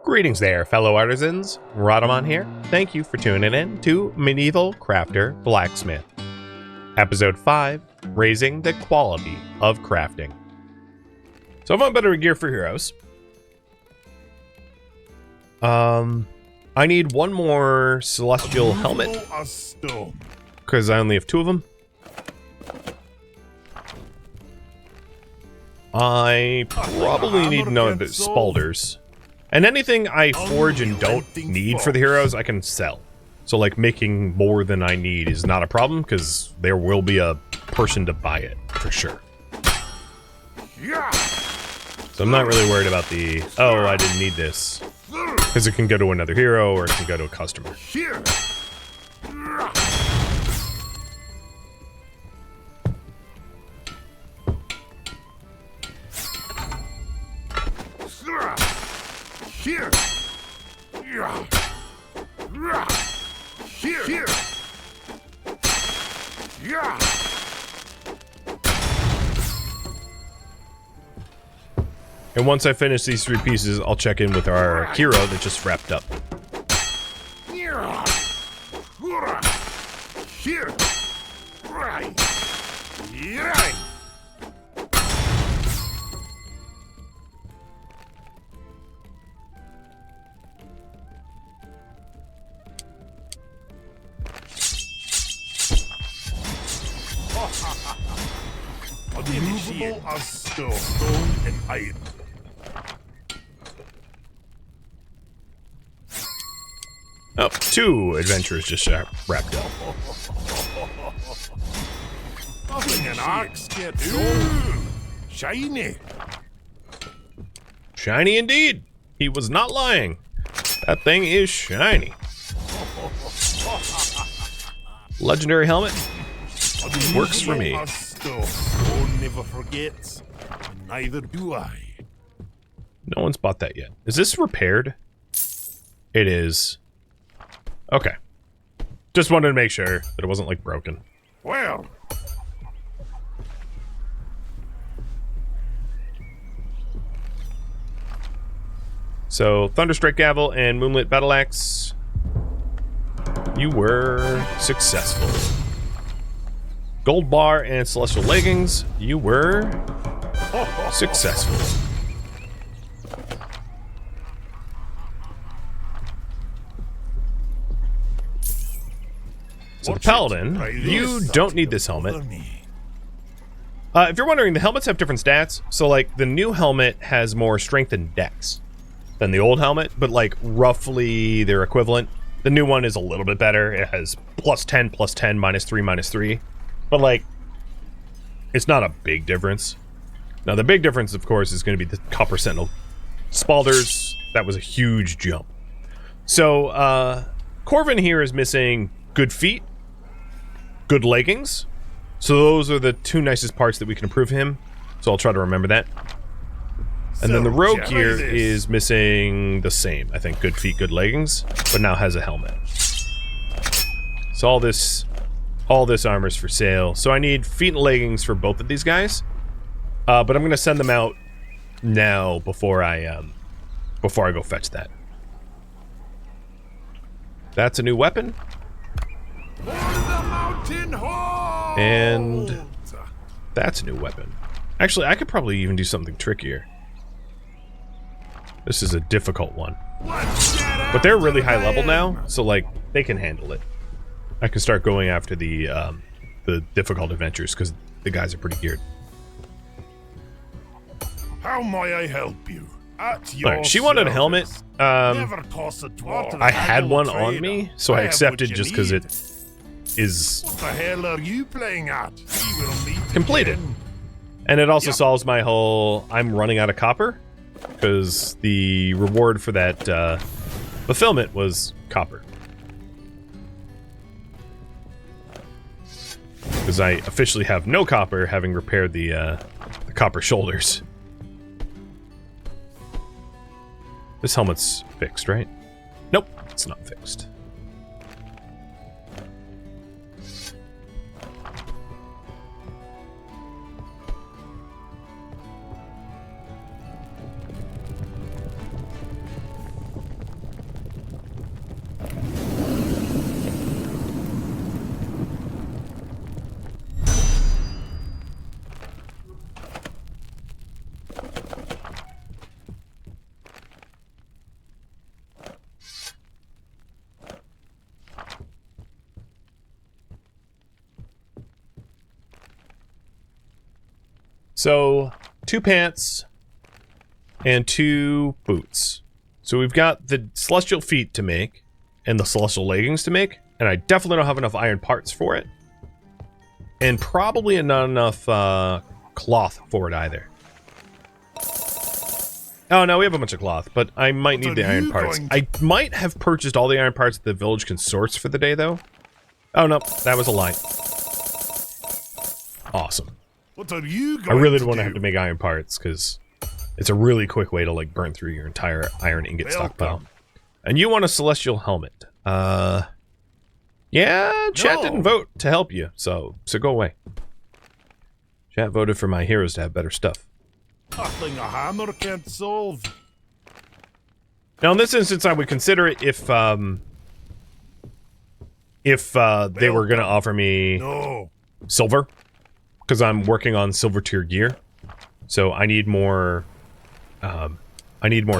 Greetings there, fellow artisans. Rhadamant here. Thank you for tuning in to Medieval Crafter Blacksmith. Episode 5, Raising the Quality of Crafting. So I want better gear for heroes. I need one more celestial helmet, because I only have 2 of them. I probably need none of the spalders. And anything I forge and don't need for the heroes, I can sell. So, like, making more than I need is not a problem, because there will be a person to buy it, for sure. So I'm not really worried about the, oh, I didn't need this. Because it can go to another hero, or it can go to a customer. Here. Here. Yeah. And once I finish these 3 pieces, I'll check in with our hero that just wrapped up. Here. Right. Right. Unmovable as stone and iron. Oh, 2 adventurers just wrapped up. Nothing an axe gets old. Shiny. Shiny indeed. He was not lying. That thing is shiny. Legendary helmet. Works for me. Stone never forgets. Neither do I. No one's bought that yet. Is this repaired? It is. Okay. Just wanted to make sure that it wasn't, like, broken. Well. So, Thunderstrike Gavel and Moonlit Battle Axe. You were successful. Gold Bar and Celestial Leggings. You were successful. So the Paladin, you don't need this helmet. If you're wondering, the helmets have different stats. So, like, the new helmet has more strength and dex than the old helmet, but, like, roughly they're equivalent. The new one is a little bit better. It has +10, +10, -3, -3. But, like, it's not a big difference. Now, the big difference, of course, is going to be the Copper Sentinel Spalders. That was a huge jump. So, Corvin here is missing good feet, good leggings. So those are the 2 nicest parts that we can improve him. So I'll try to remember that. And then the rogue here is missing the same. I think good feet, good leggings, but now has a helmet. So all this armor's for sale. So I need feet and leggings for both of these guys. But I'm gonna send them out now before I go fetch that. That's a new weapon. And that's a new weapon. Actually, I could probably even do something trickier. This is a difficult one. But they're really high level now, so, like, they can handle it. I can start going after the difficult adventures, because the guys are pretty geared. How may I help you? At your Alright, she wanted a helmet. Never toss a dwarf. I had one on me, so I accepted just because it is What the hell are you playing at? We will meet completed. again. And it also solves my whole I'm running out of copper, because the reward for that fulfillment was copper. Because I officially have no copper, having repaired the copper shoulders. This helmet's fixed, right? Nope, it's not fixed. So, 2 pants and 2 boots. So we've got the celestial feet to make and the celestial leggings to make, and I definitely don't have enough iron parts for it. And probably not enough cloth for it either. Oh no, we have a bunch of cloth, but I might need the iron parts. I might have purchased all the iron parts that the village can source for the day, though. Oh no, that was a lie. Awesome. What are you going I really to don't want to do? have to make iron parts, because it's a really quick way to, like, burn through your entire iron ingot stockpile. And you want a celestial helmet. Yeah, chat didn't vote to help you, so go away. Chat voted for my heroes to have better stuff. Nothing a hammer can't solve. Now, in this instance, I would consider it if they were going to offer me silver, because I'm working on silver tier gear, so I need more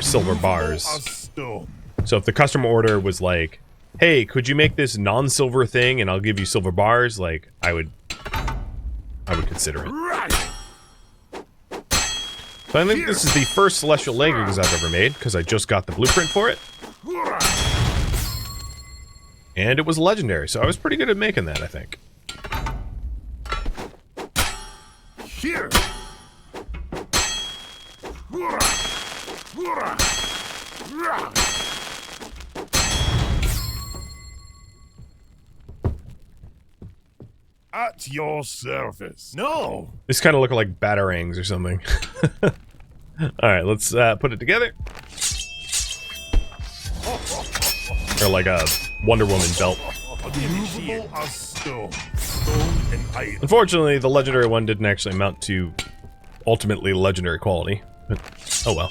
silver bars. So if the customer order was like, hey, could you make this non-silver thing and I'll give you silver bars, like, I would consider it. So I think this is the first celestial leggings I've ever made, because I just got the blueprint for it. And it was legendary, so I was pretty good at making that, I think. Here. At your service. No. This kind of look like batarangs or something. Alright, let's put it together. Or like a Wonder Woman belt. Movable as stone. Stone and iron. Unfortunately, the legendary one didn't actually amount to ultimately legendary quality. But, oh well.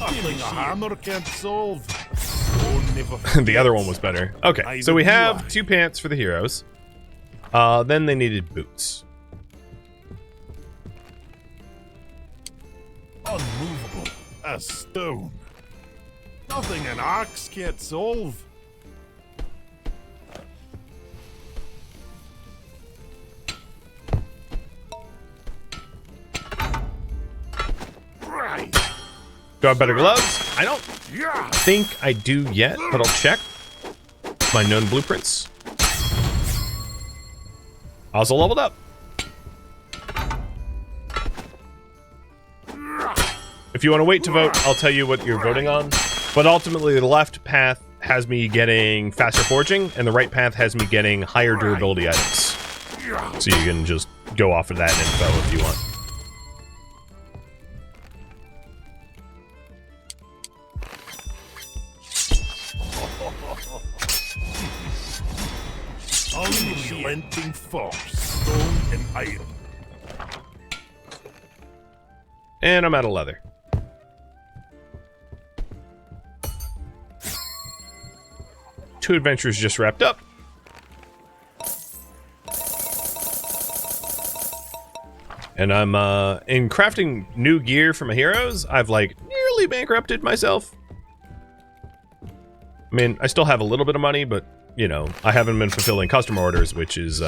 Nothing a hammer can't solve. The other one was better. Okay, so we have 2 pants for the heroes. Then they needed boots. Unmovable as stone. Nothing an axe can't solve. Right. Do I have better gloves? I don't think I do yet, but I'll check my known blueprints. Also leveled up. If you want to wait to vote, I'll tell you what you're voting on. But ultimately, the left path has me getting faster forging, and the right path has me getting higher durability items. So you can just go off of that info if you want. Unrelenting force, stone and iron. And I'm out of leather. Two adventures just wrapped up. And I'm, in crafting new gear for my heroes, I've, like, nearly bankrupted myself. I mean, I still have a little bit of money, but, you know, I haven't been fulfilling customer orders, which is,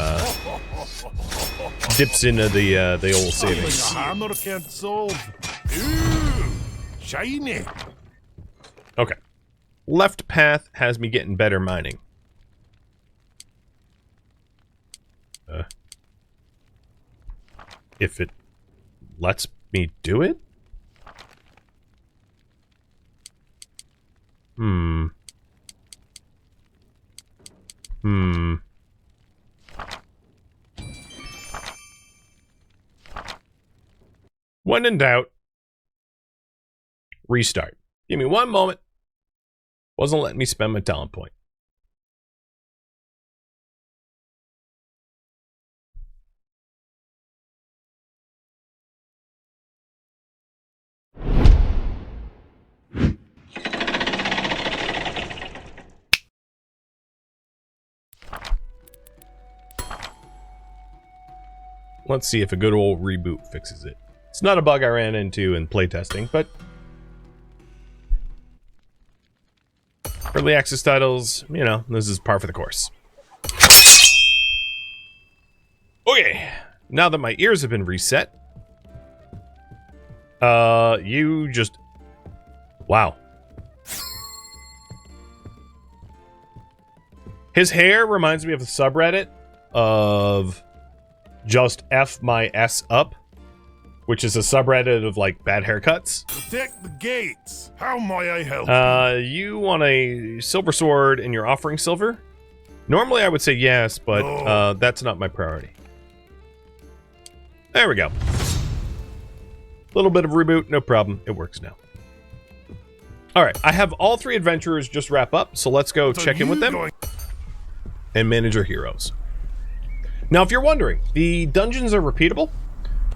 dips into the old savings. A hammer can't solve. Ooh, shiny. Okay. Left path has me getting better mining. If it lets me do it? When in doubt, restart. Give me one moment. Wasn't letting me spend my talent point. Let's see if a good old reboot fixes it. It's not a bug I ran into in playtesting, but early access titles, you know, this is par for the course. Okay, now that my ears have been reset, you just... Wow. His hair reminds me of the subreddit of just F my S up, which is a subreddit of, like, bad haircuts. Protect the gates. How may I help you want a silver sword and you're offering silver? Normally I would say yes, but that's not my priority. There we go. Little bit of reboot, no problem. It works now. Alright, I have all 3 adventurers just wrap up, so let's go check in with them and manage our heroes. Now, if you're wondering, the dungeons are repeatable.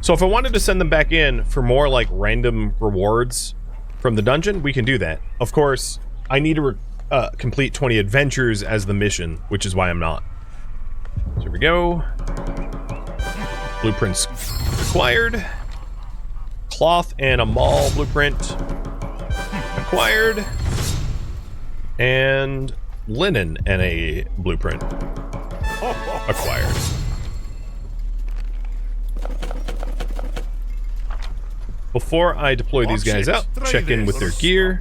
So if I wanted to send them back in for more, like, random rewards from the dungeon, we can do that. Of course, I need to complete 20 adventures as the mission, which is why I'm not. So here we go. Blueprints acquired. Cloth and a mall blueprint acquired. And linen and a blueprint acquired. Before I deploy these guys out, check in with their gear.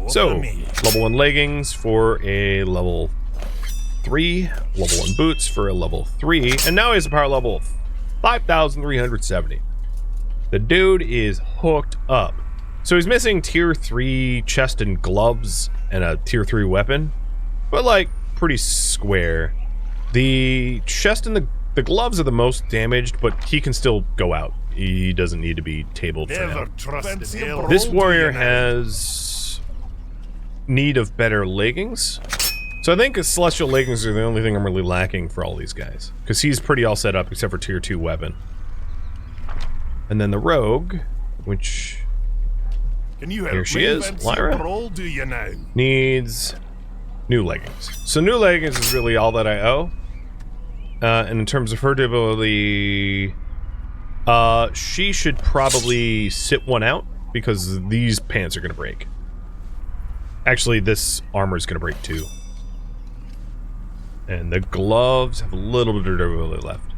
So, level 1 leggings for a level 3, level 1 boots for a level 3, and now he has a power level of 5,370. The dude is hooked up. So he's missing tier 3 chest and gloves and a tier 3 weapon, but like pretty square. The chest and the gloves are the most damaged, but he can still go out. He doesn't need to be tabled for now. This warrior has need of better leggings. So I think celestial leggings are the only thing I'm really lacking for all these guys. Because he's pretty all set up except for tier 2 weapon. And then the rogue, which... here she is, Lyra. Needs new leggings. So new leggings is really all that I owe. And in terms of her ability... she should probably sit one out, because these pants are going to break. Actually, this armor is going to break too. And the gloves have a little bit of durability left.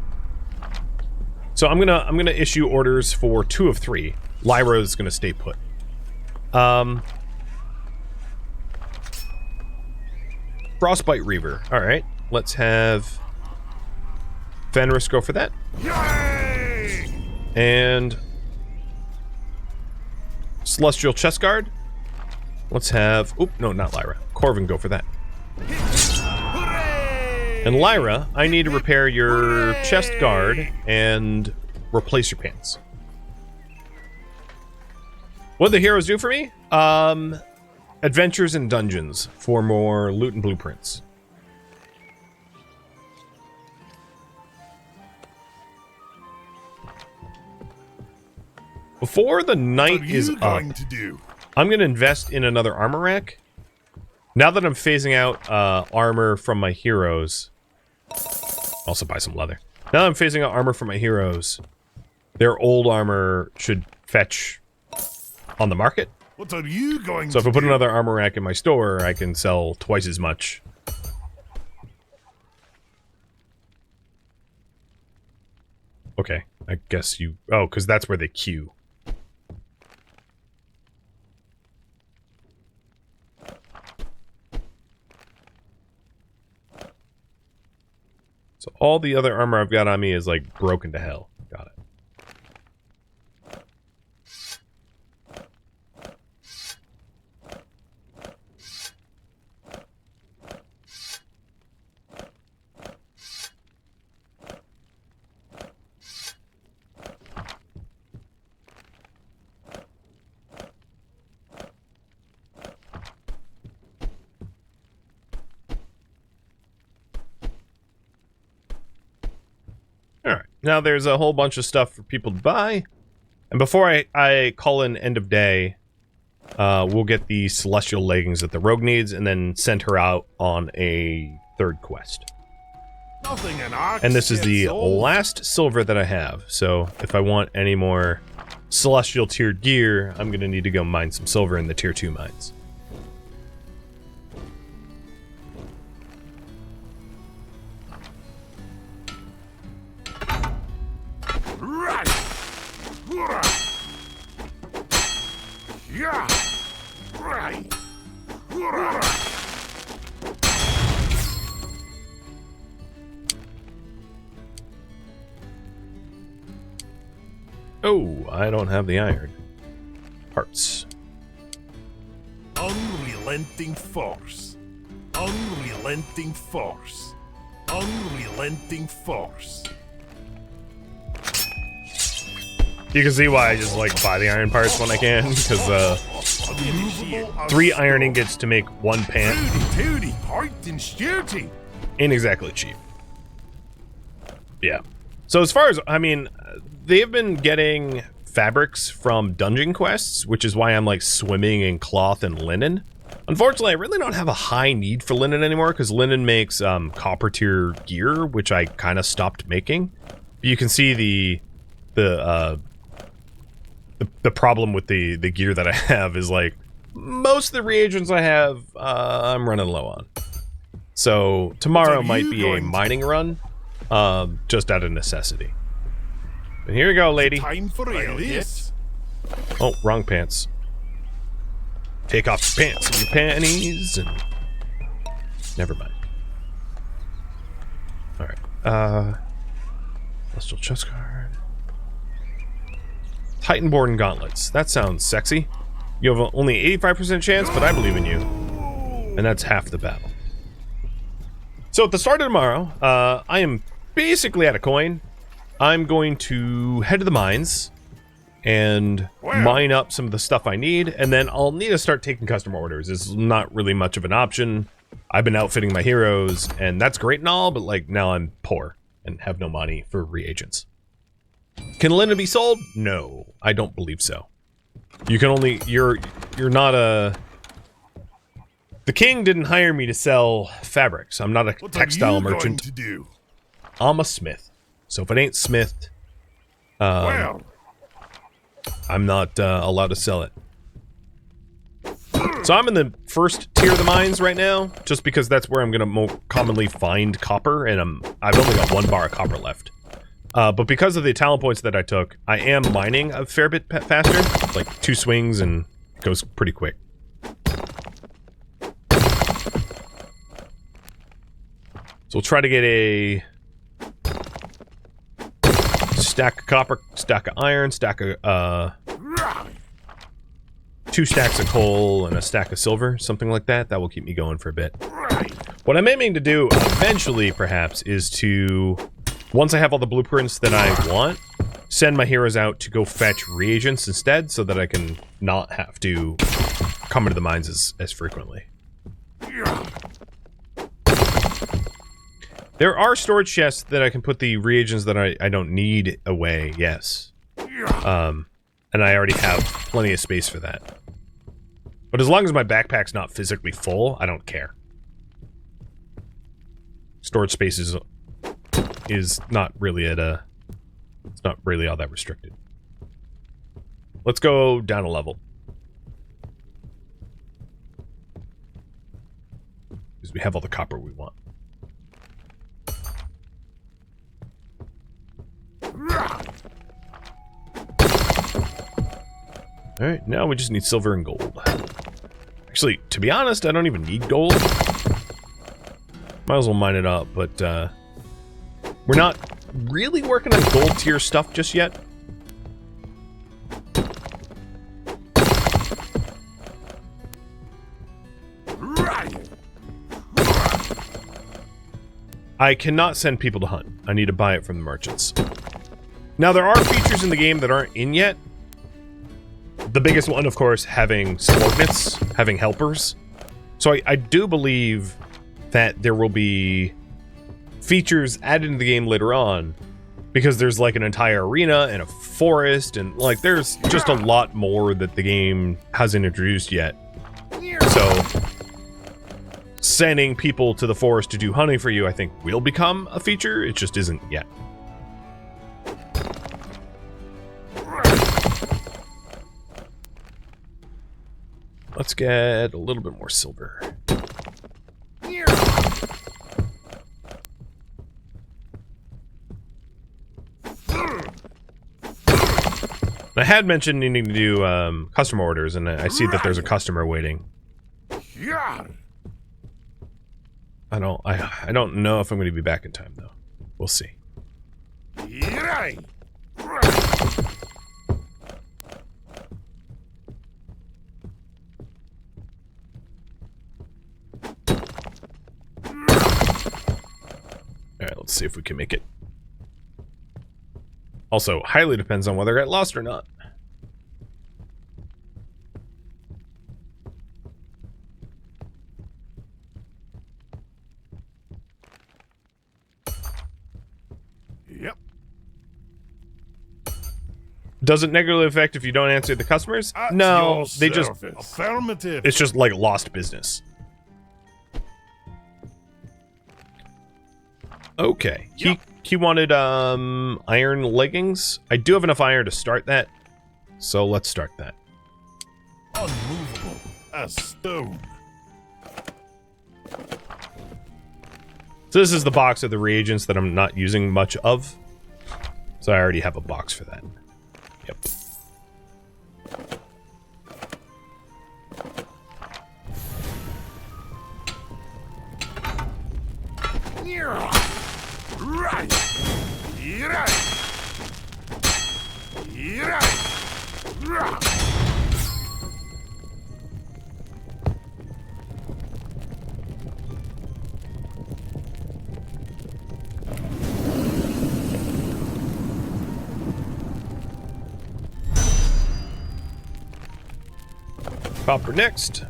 So I'm gonna issue orders for 2 of 3. Lyra is gonna stay put. Frostbite Reaver. All right, let's have Fenris go for that. Yay! And Celestial Chest Guard. Let's have... oop, no, not Lyra. Corvin go for that. And Lyra, I need to repair your chest guard and replace your pants. What do the heroes do for me? Adventures in dungeons for more loot and blueprints. Before the night is up, I'm going to invest in another armor rack. Now that I'm phasing out armor from my heroes, also buy some leather. Now that I'm phasing out armor from my heroes, their old armor should fetch on the market. What are you going so if I put another armor rack in my store, I can sell twice as much. Okay, I guess you... oh, because that's where they queue. So all the other armor I've got on me is, like, broken to hell. Got it. Now there's a whole bunch of stuff for people to buy. And before I call in end of day, we'll get the celestial leggings that the rogue needs and then send her out on a third quest. And this is the last silver that I have. So if I want any more celestial tier gear, I'm going to need to go mine some silver in the tier 2 mines. Yeah. Right. Oh, I don't have the iron. Parts. Unrelenting force. Unrelenting force. Unrelenting force. You can see why I just like buy the iron parts when I can, because 3 iron ingots to make 1 pant Tooty, point and shooty. ain't exactly cheap. Yeah. So as far as, I mean, they've been getting fabrics from dungeon quests, which is why I'm like swimming in cloth and linen. Unfortunately, I really don't have a high need for linen anymore, because linen makes copper tier gear, which I kind of stopped making. But you can see the problem with the gear that I have is like most of the reagents I have I'm running low on. So tomorrow might be a mining run, just out of necessity. And here you go, lady. Time for this. Oh, wrong pants. Take off your pants and your panties and never mind. Alright. Celestial chest card. Titanborn gauntlets. That sounds sexy. You have only 85% chance, but I believe in you. And that's half the battle. So at the start of tomorrow, I am basically out of coin. I'm going to head to the mines and mine up some of the stuff I need, and then I'll need to start taking customer orders. It's not really much of an option. I've been outfitting my heroes, and that's great and all, but like now I'm poor and have no money for reagents. Can linen be sold? No, I don't believe so. You can only, you're not a... The king didn't hire me to sell fabrics. I'm not a textile merchant. To do? I'm a smith. So if it ain't smithed, Well, I'm not allowed to sell it. So I'm in the first tier of the mines right now, just because that's where I'm going to more commonly find copper, and I've only got 1 bar of copper left. But because of the talent points that I took, I am mining a fair bit faster, like 2 swings, and it goes pretty quick. So we'll try to get a stack of copper, stack of iron, stack of 2 stacks of coal, and a stack of silver, something like that. That will keep me going for a bit. What I'm aiming to do eventually, perhaps, is to, once I have all the blueprints that I want, send my heroes out to go fetch reagents instead, so that I can not have to come into the mines as frequently. There are storage chests that I can put the reagents that I don't need away, yes. And I already have plenty of space for that. But as long as my backpack's not physically full, I don't care. Storage space is not really at a... It's not really all that restricted. Let's go down a level. Because we have all the copper we want. Alright, now we just need silver and gold. Actually, to be honest, I don't even need gold. Might as well mine it up, but we're not really working on gold tier stuff just yet. I cannot send people to hunt. I need to buy it from the merchants. Now, there are features in the game that aren't in yet. The biggest one, of course, having subordinates, having helpers. So I do believe that there will be features added into the game later on, because there's like an entire arena and a forest, and like there's just a lot more that the game hasn't introduced yet. So sending people to the forest to do hunting for you, I think, will become a feature. It just isn't yet. Let's get a little bit more silver. I had mentioned needing to do customer orders, and I see that there's a customer waiting. Yeah. I don't know if I'm going to be back in time though. We'll see. Right. Alright, let's see if we can make it. Also, highly depends on whether I got lost or not. Yep. Does it negatively affect if you don't answer the customers? At No, your they just... service. Affirmative. It's just like lost business. Okay. Yep. He wanted iron leggings. I do have enough iron to start that. So let's start that. Unmovable as stone. So this is the box of the reagents that I'm not using much of. So I already have a box for that. Yep. Right. Right. Copper next.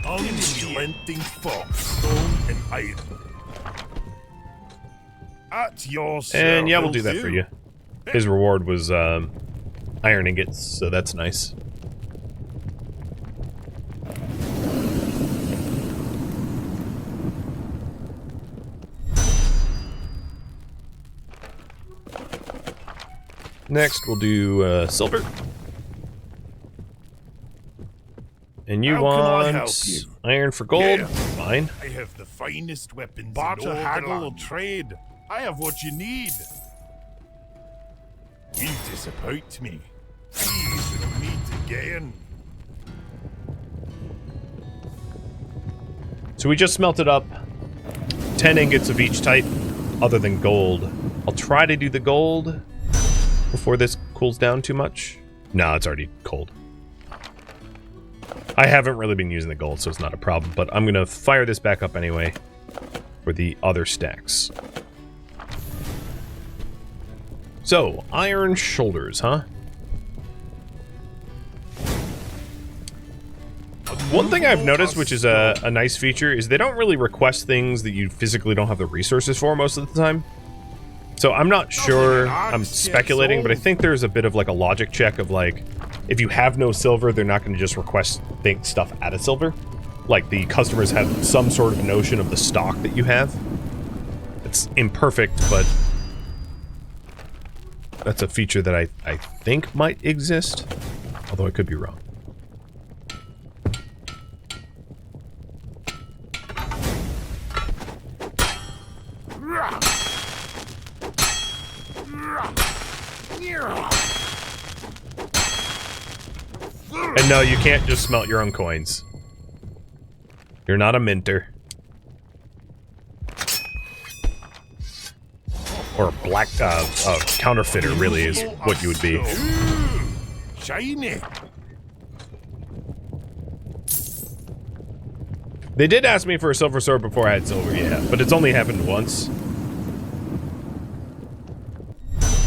Unrelenting fox, stone and iron. At your service. And yeah, we'll do that for you. His reward was iron ingots, so that's nice. Next, we'll do silver. And you How can I help want you? iron for gold? Yeah. Fine. I have the finest weapons. Barter, in haggle, or Organon. trade. I have what you need. You disappoint me. Please we'll meet again. So we just smelted up 10 ingots of each type, other than gold. I'll try to do the gold before this cools down too much. No, it's already cold. I haven't really been using the gold, so it's not a problem, but I'm going to fire this back up anyway for the other stacks. So, iron shoulders, huh? One thing I've noticed, which is a nice feature, is they don't really request things that you physically don't have the resources for most of the time. So I'm not sure, I'm speculating, but I think there's a bit of like a logic check of like, if you have no silver, they're not going to just request stuff out of silver. Like the customers have some sort of notion of the stock that you have. It's imperfect, but that's a feature that I think might exist, although I could be wrong. And no, you can't just smelt your own coins. You're not a minter. Or a black, counterfeiter really is what you would be. Shiny. They did ask me for a silver sword before I had silver, yeah, but it's only happened once.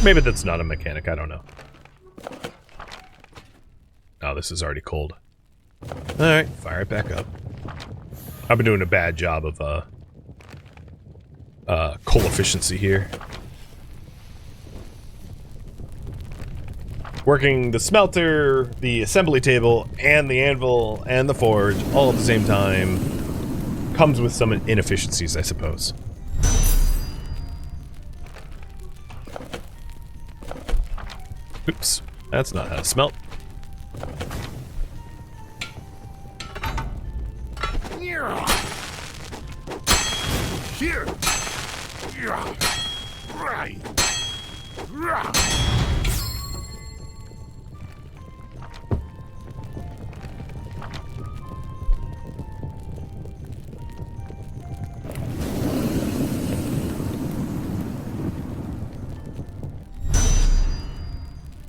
Maybe that's not a mechanic, I don't know. Oh, this is already cold. Alright, fire it back up. I've been doing a bad job of, coal efficiency here. Working the smelter, the assembly table, and the anvil, and the forge, all at the same time, comes with some inefficiencies, I suppose. Oops, that's not how to smelt. Here. Right.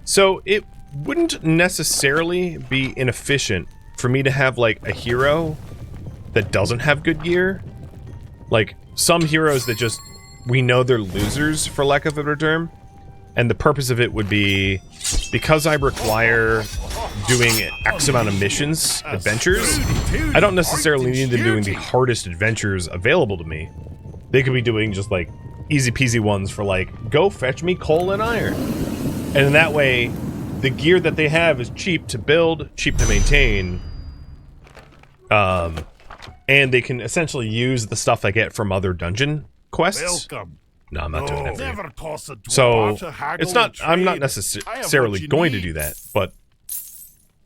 So it wouldn't necessarily be inefficient for me to have like a hero that doesn't have good gear. Like some heroes that just, we know they're losers for lack of a better term. And the purpose of it would be, because I require doing X amount of missions, adventures, I don't necessarily need them doing the hardest adventures available to me. They could be doing just like easy peasy ones for like, go fetch me coal and iron. And in that way, the gear that they have is cheap to build, cheap to maintain. And they can essentially use the stuff I get from other dungeon quests. Welcome. No, I'm not doing that for you. Never cost a dwarf So, to haggle it's not, a I'm not trade. necessarily going to do that, but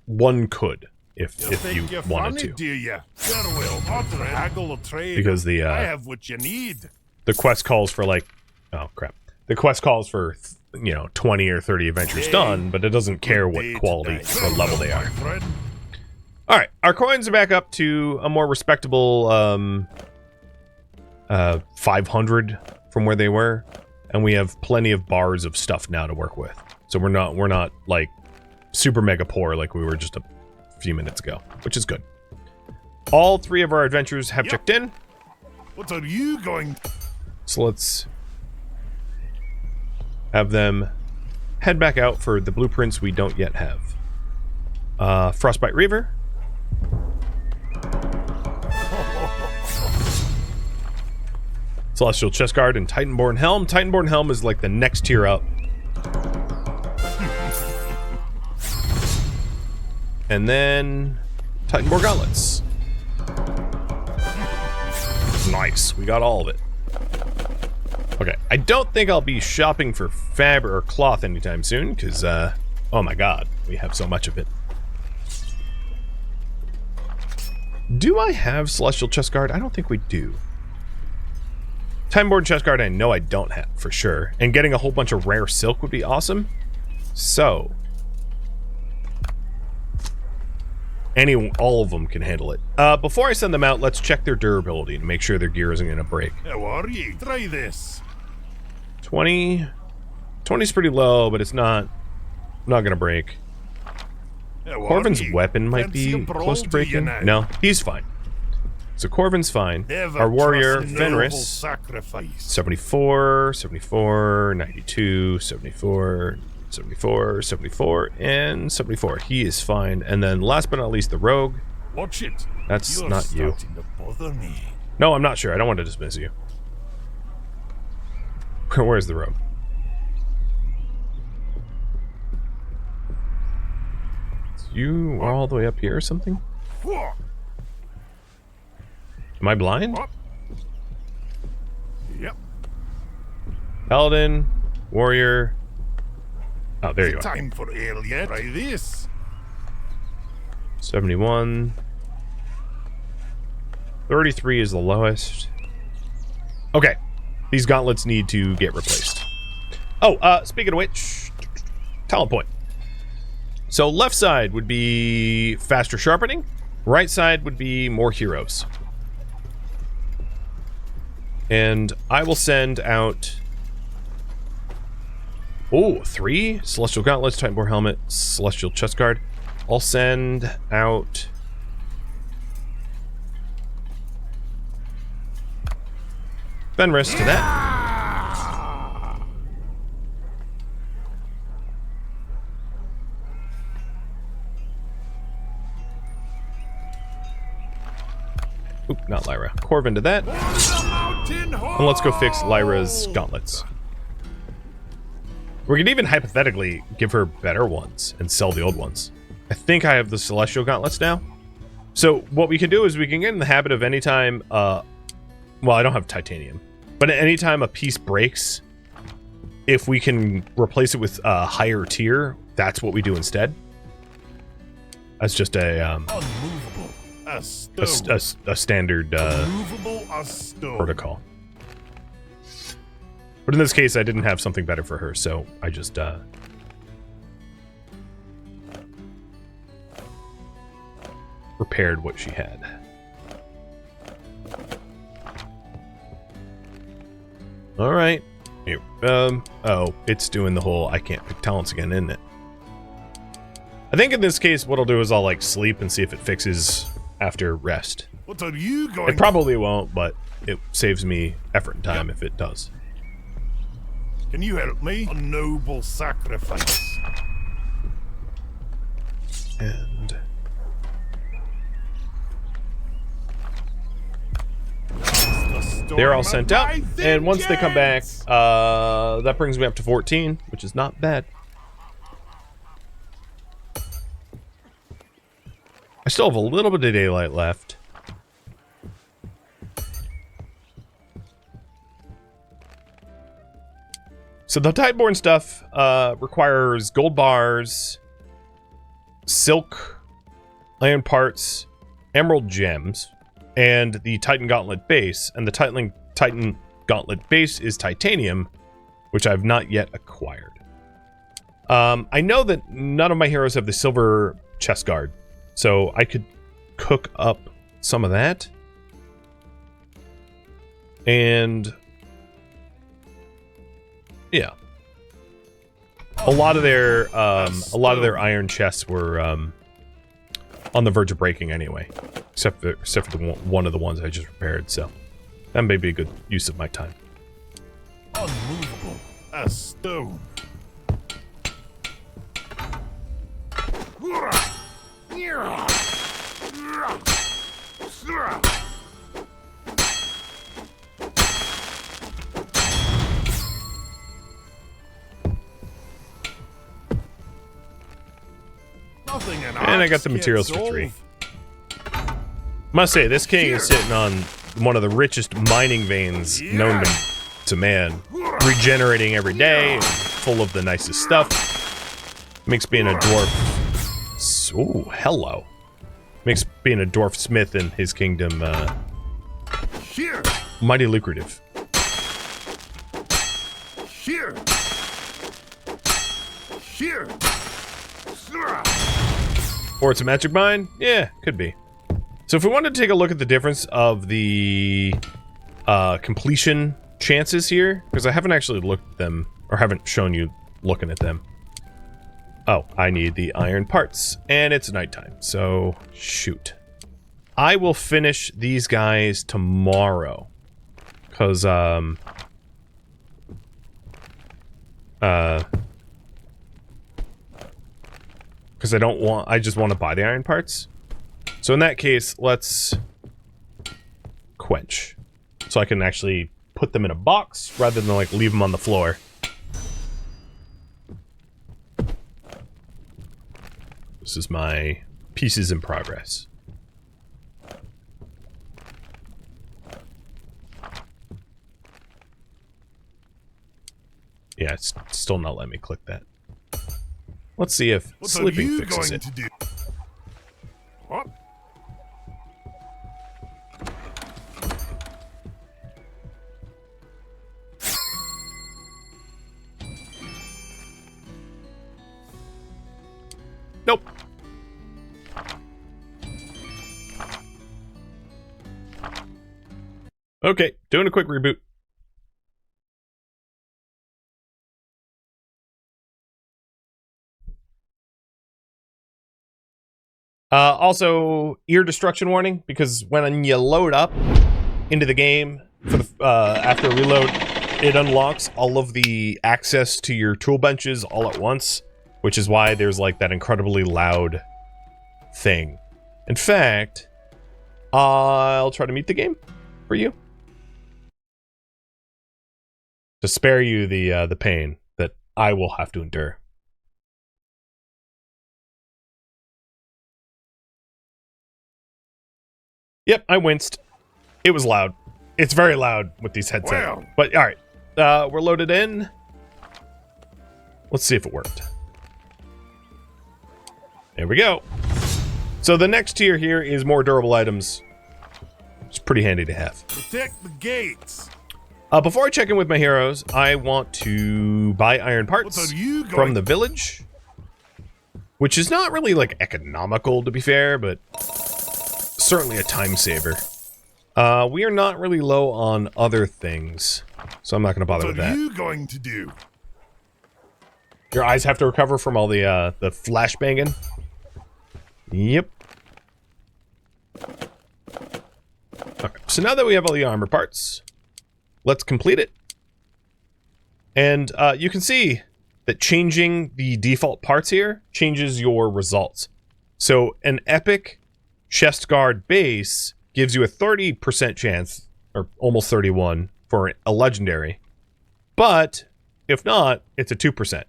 one could, if you think you're wanted funny, to. do you? Sure will. Not to haggle a trade. Because the, I have what you need. the quest calls for like, oh crap. The quest calls for, you know, 20 or 30 adventures done, but it doesn't care what quality or level they are. Alright, our coins are back up to a more respectable, 500 from where they were, and we have plenty of bars of stuff now to work with. So we're not like super mega poor like we were just a few minutes ago, which is good. All 3 of our adventures have checked in. What are you going? So let's have them head back out for the blueprints we don't yet have. Frostbite Reaver. Celestial Chestguard and Titanborn Helm. Titanborn Helm is like the next tier up. And then Titanborn Gauntlets. Nice, we got all of it. Okay, I don't think I'll be shopping for fabric or cloth anytime soon, because, oh my god, we have so much of it. Do I have Celestial Chestguard? I don't think we do. Titanborn Chestguard I know I don't have, for sure. And getting a whole bunch of rare silk would be awesome. So, all of them can handle it. Before I send them out, let's check their durability to make sure their gear isn't going to break. How are you? Try this. 20. 20's pretty low, but it's not going to break. Corvin's weapon might be close to breaking. No, he's fine. So Corvin's fine. Our warrior, Fenris, 74, 74, 92, 74, 74, 74, and 74. He is fine. And then last but not least, the rogue. Watch it. That's You're not you. starting to bother me. No, I'm not sure. I don't want to dismiss you. Where's the rogue? You are all the way up here or something? Am I blind? Yep. Paladin, warrior. Oh, there you are. Time for ale yet. Try this. 71. 33 is the lowest. Okay. These gauntlets need to get replaced. Oh, speaking of which, talent point. So left side would be faster sharpening. Right side would be more heroes. And I will send out... Oh, 3 Celestial Gauntlets, Titanborn Helmet, Celestial Chestguard. I'll send out... Fenris to that. Oop, not Lyra. Corvin to that. And let's go fix Lyra's gauntlets. We could even hypothetically give her better ones and sell the old ones. I think I have the Celestial Gauntlets now. So what we can do is we can get in the habit of anytime, well, I don't have titanium, but anytime a piece breaks, if we can replace it with a higher tier, that's what we do instead. That's just a standard protocol. But in this case, I didn't have something better for her, so I just, repaired what she had. Alright. Here. Oh, it's doing the whole I can't pick talents again, isn't it? I think in this case, what I'll do is I'll, like, sleep and see if it fixes after rest. What are you going? It probably won't, but it saves me effort and time if it does. Can you help me? A noble sacrifice. And they're all sent out, and once they come back, that brings me up to 14, which is not bad. I still have a little bit of daylight left. So the Tideborn stuff requires gold bars, silk, iron parts, emerald gems, and the Titan Gauntlet base. And the Titan Gauntlet base is titanium, which I've not yet acquired. I know that none of my heroes have the silver chest guard, so I could cook up some of that. And yeah, a lot of their iron chests were on the verge of breaking anyway, except for one of the ones I just repaired. So that may be a good use of my time. Unmovable as stone. And I got the materials for 3. Must say, this king is sitting on one of the richest mining veins known to man, regenerating every day, and full of the nicest stuff. Makes being a dwarf... Ooh, hello. Makes being a dwarf smith in his kingdom mighty lucrative. Or it's a magic mine? Yeah, could be. So if we wanted to take a look at the difference of the completion chances here, because I haven't actually looked at them, or haven't shown you looking at them. Oh, I need the iron parts, and it's nighttime, so shoot. I will finish these guys tomorrow, because, I just want to buy the iron parts. So in that case, let's quench. So I can actually put them in a box rather than like leave them on the floor. This is my pieces in progress. Yeah, it's still not letting me click that. Let's see if sleeping fixes it. What? Nope. Okay, doing a quick reboot. Also, ear destruction warning, because when you load up into the game for the after reload, it unlocks all of the access to your tool benches all at once, which is why there's like that incredibly loud thing. In fact, I'll try to meet the game for you to spare you the pain that I will have to endure. Yep, I winced. It was loud. It's very loud with these headsets. Wow. But alright, we're loaded in. Let's see if it worked. There we go. So the next tier here is more durable items. It's pretty handy to have. Protect the gates. Before I check in with my heroes, I want to buy iron parts What are you going from the village, which is not really like economical to be fair, but certainly a time saver. We are not really low on other things, so I'm not going to bother with What that. are you going to do? Your eyes have to recover from all the flashbanging. Yep. Okay, so now that we have all the armor parts, let's complete it. And you can see that changing the default parts here changes your results. So an epic chest guard base gives you a 30% chance, or almost 31, for a legendary. But if not, it's a 2%.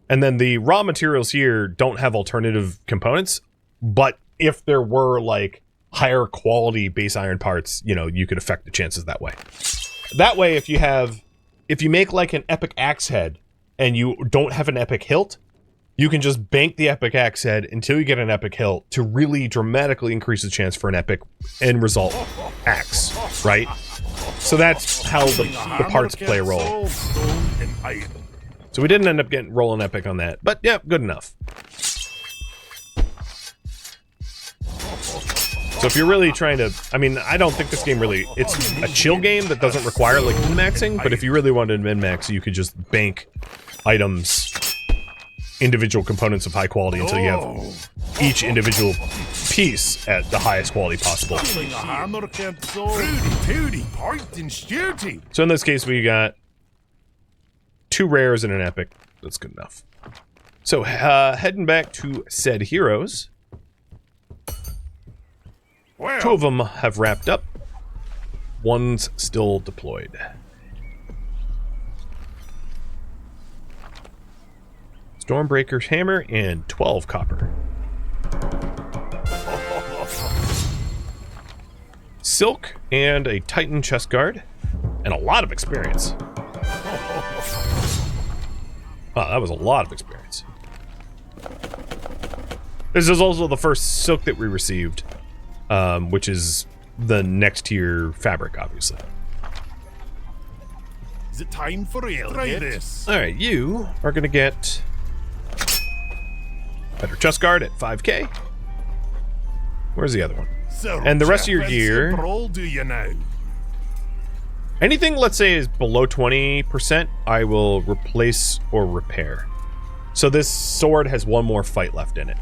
And then the raw materials here don't have alternative components, but if there were like higher quality base iron parts, you know, you could affect the chances that way. That way, if you make like an epic axe head and you don't have an epic hilt, you can just bank the epic axe head until you get an epic hilt to really dramatically increase the chance for an epic end result axe, right? So that's how the parts play a role. So we didn't end up rolling epic on that, but yeah, good enough. So if you're really trying to, I mean, I don't think this game really, it's a chill game that doesn't require like min-maxing, but if you really wanted to min-max, you could just bank items, individual components of high quality until you have each individual piece at the highest quality possible. So in this case, we got 2 rares and an epic. That's good enough. So heading back to said heroes. 2 of them have wrapped up. 1's still deployed. Stormbreaker's hammer and 12 copper. Silk and a Titan chest guard. And a lot of experience. Wow, that was a lot of experience. This is also the first silk that we received. Which is the next tier fabric, obviously. Is it time for real? Try this. Alright, you are gonna get better chest guard at 5k. Where's the other one? So, and the rest of your gear, do you now? anything let's say is below 20%, I will replace or repair. So this sword has 1 more fight left in it.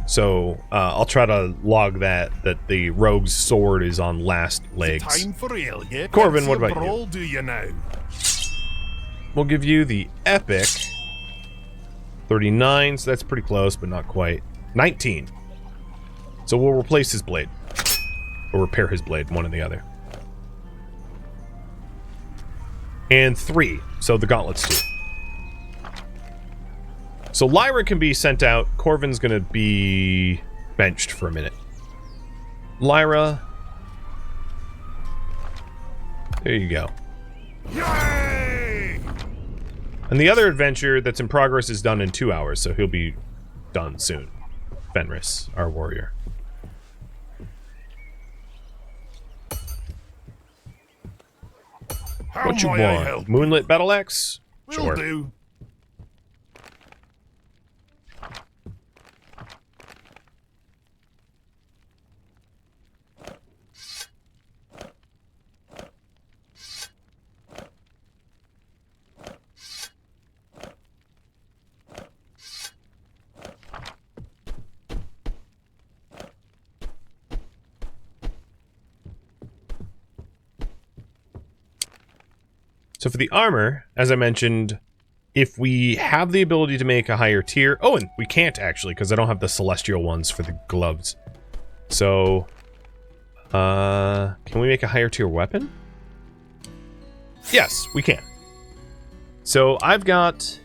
So I'll try to log that the rogue's sword is on last legs. Time for real yet? Corvin, what about you? Do you now? We'll give you the epic 39, so that's pretty close, but not quite. 19. So we'll replace his blade. Or repair his blade, one or the other. And 3, so the gauntlets too. So Lyra can be sent out. Corvin's gonna be benched for a minute. Lyra. There you go. Yay! And the other adventure that's in progress is done in 2 hours, so he'll be done soon. Fenris, our warrior. What you want? Moonlit battle axe? Will do. So for the armor, as I mentioned, if we have the ability to make a higher tier... Oh, and we can't actually, because I don't have the celestial ones for the gloves. So, can we make a higher tier weapon? Yes, we can. So I've got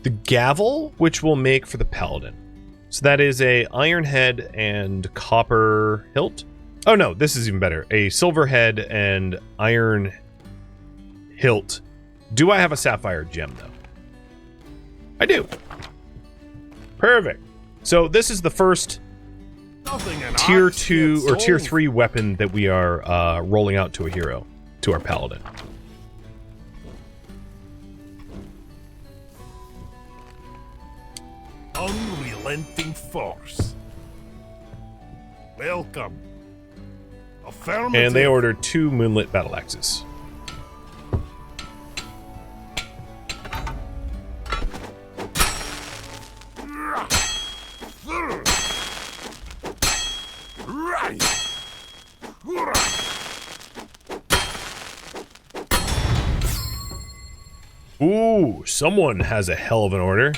the gavel, which we'll make for the paladin. So that is a iron head and copper hilt. Oh no, this is even better. A silver head and iron hilt. Do I have a sapphire gem though? I do. Perfect. So this is the first tier 2 or tier 3 weapon that we are rolling out to a hero, to our paladin. unrelenting force. Welcome. Affirmative. And they ordered 2 moonlit battle axes. Right. Ooh, someone has a hell of an order.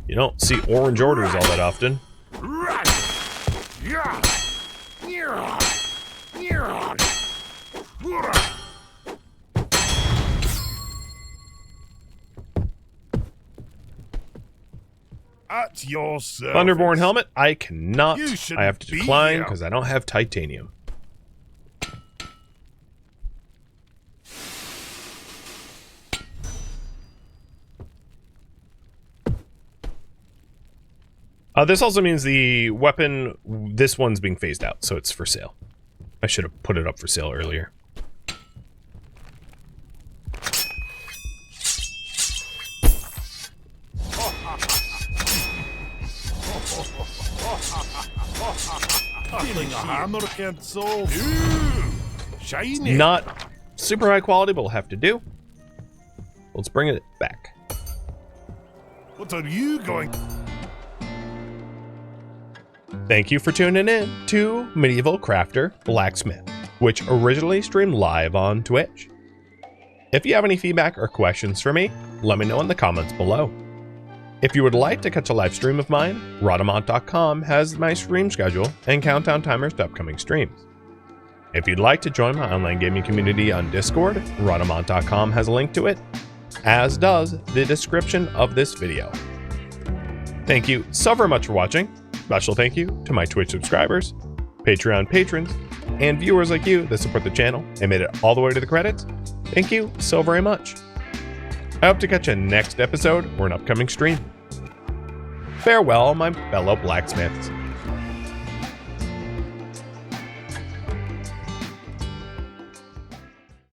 You don't see orange orders all that often. Right. Yeah. Yeah. Yeah. At your service. Thunderborn helmet, I cannot. You shouldn't I have to be decline here. because I don't have titanium. This also means the weapon, this one's being phased out, so it's for sale. I should have put it up for sale earlier. Nothing a hammer can't solve. Ooh, shiny. Not super high quality, but we'll have to do. Let's bring it back. What are you going? Thank you for tuning in to Medieval Crafter Blacksmith, which originally streamed live on Twitch. If you have any feedback or questions for me, let me know in the comments below. If you would like to catch a live stream of mine, Rhadamant.com has my stream schedule and countdown timers to upcoming streams. If you'd like to join my online gaming community on Discord, Rhadamant.com has a link to it, as does the description of this video. Thank you so very much for watching. Special thank you to my Twitch subscribers, Patreon patrons, and viewers like you that support the channel and made it all the way to the credits. Thank you so very much. I hope to catch you next episode or an upcoming stream. Farewell, my fellow blacksmiths.